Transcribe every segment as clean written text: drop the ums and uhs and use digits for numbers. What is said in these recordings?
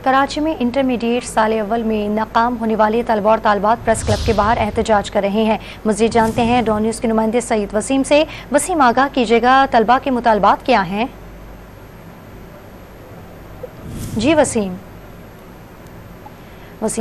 कराची में इंटरमीडिएट साल अव्वल में नाकाम होने वाले तलबा और तालिबात प्रेस क्लब के बाहर एहतजाज कर रहे हैं। मज़ीद जानते हैं डॉन न्यूज़ के नुमाइंदे सईद वसीम से। वसीम, आगाह कीजिएगा, तलबा के मुतालबात क्या हैं? जी वसीम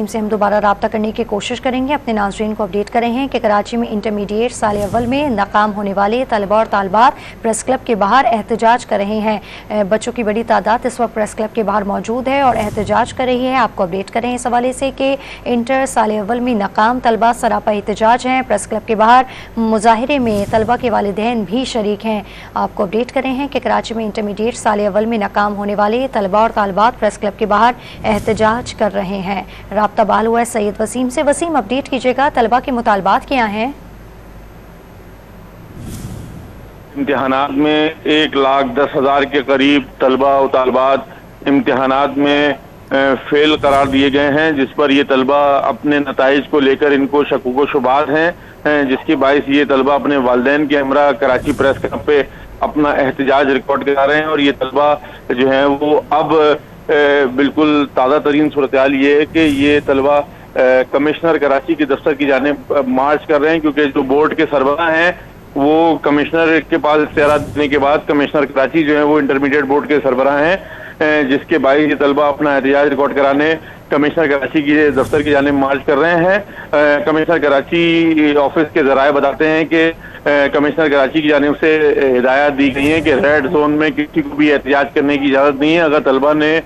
से हम दोबारा रब्ता करने की कोशिश करेंगे। अपने नाज़रीन को अपडेट कर रहे हैं कि कराची में इंटरमीडिएट साल अव्वल में नाकाम होने वाले तलबा और तालिबात प्रेस क्लब के बाहर एहतजाज कर रहे हैं। बच्चों की बड़ी तादाद इस वक्त प्रेस क्लब के बाहर मौजूद है और एहतजाज कर रही है। आपको अपडेट कर रहे हैं इस हवाले से कि इंटर साल अव्वल में नाकाम तलबा सरापा एहतजाज हैं। प्रेस क्लब के बाहर मुजाहिरे में तलबा के वालिदैन भी शरीक हैं। आपको अपडेट कर रहे हैं कि कराची में इंटरमीडिएट साल अव्वल में नाकाम होने वाले तलबा और तालिबात प्रेस क्लब के बाहर एहतजाज कर रहे हैं। राब्ता बहाल हुआ है सईद वसीम से। वसीम, अपडेट कीजिएगा, तलबा के मुतालबात क्या हैं? इम्तिहानात में 1,10,000 के करीब तलबा और तालिबात इम्तिहानात में फेल करार दिए गए हैं, जिस पर ये तलबा अपने नताइज को लेकर इनको शक व शुबात हैं, जिसकी बाइस ये तलबा अपने वालिदैन के हमरा कराची प्रेस क्लब पे अपना एहतजाज रिकॉर्ड करा रहे हैं। और ये तलबा जो है वो अब बिल्कुल ताज़ा तरीन सूरत हाल ये है कि ये तलबा कमिश्नर कराची के दफ्तर की जानिब मार्च कर रहे हैं, क्योंकि जो बोर्ड के सरबराह हैं वो कमिश्नर के पास इख्तियारात देने के बाद कमिश्नर कराची जो है वो इंटरमीडिएट बोर्ड के सरबराह हैं, जिसके बाइस ये तलबा अपना एहतजाज रिकॉर्ड कराने कमिश्नर कराची के दफ्तर की जानिब मार्च कर रहे हैं। कमिश्नर कराची ऑफिस के जराए बताते हैं कि कमिश्नर कराची की जानिब से हिदायत दी गई है कि रेड जोन में किसी को भी एहतजाज करने की इजाज़त नहीं है। अगर तलबा ने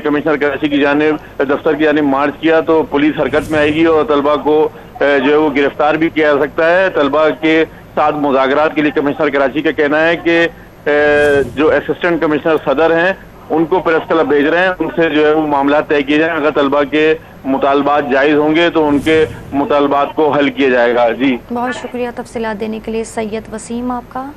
कमिश्नर कराची की जानिब दफ्तर की जानिब मार्च किया तो पुलिस हरकत में आएगी और तलबा को जो है वो गिरफ्तार भी किया जा सकता है। तलबा के साथ मुज़ाकरात के लिए कमिश्नर कराची का कहना है कि जो असिस्टेंट कमिश्नर सदर हैं उनको प्रेस क्लब भेज रहे हैं, उनसे जो है वो मामला तय किए जाए। अगर तलबा के मुतालबात जायज़ होंगे तो उनके मुतालबात को हल किया जाएगा। जी, बहुत शुक्रिया तफसीलात देने के लिए सैयद वसीम आपका।